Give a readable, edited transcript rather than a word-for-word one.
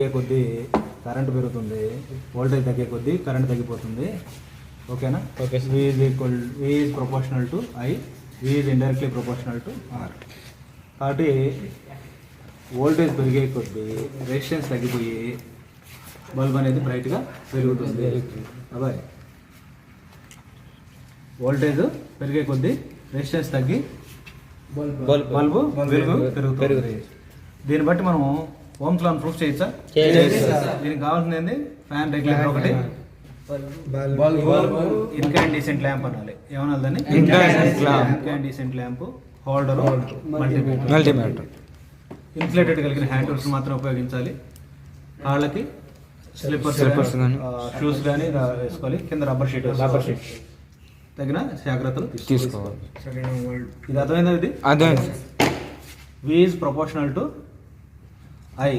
కొద్దీ కరెంట్ పెరుగుతుంది, వోల్టేజ్ తగ్గే కొద్దీ కరెంట్ తగ్గిపోతుంది. ఓకేనా? Okay. V is proportional to I, V is indirectly proportional to R. కాబట్టి వోల్టేజ్ పెరిగే కొద్దీ రెసిస్టెన్స్ తగ్గిపోయి బల్బ్ అనేది బ్రైట్గా పెరుగుతుంది. అబ్బాయి, వోల్టేజ్ పెరిగే కొద్దీ రెసిస్టెన్స్ తగ్గి బల్బు వెలుగు పెరుగుతుంది. దీన్ని బట్టి మనం ఓమ్స్ లా ప్రూఫ్ చేయొచ్చా? దీనికి కావాల్సింది ఫ్యాన్ రెగ్యులేటర్ ఒకటి, ఇన్కాండిసెంట్ ల్యాంప్ అనాలి. ఏమనాలి దాన్ని? Incandescent lamp, holder, multimeter. Insulated కలిగిన హ్యాండ్ టూల్స్ మాత్రం ఉపయోగించాలి. కాళ్ళకి స్లిప్పర్స్ షూస్ కానీ వేసుకోవాలి. కింద రబ్బర్ షీట్ తగిన జాగ్రత్తలు తీసుకోవాలి. ఇది అర్థమైందా? ఇది V is proportional to I.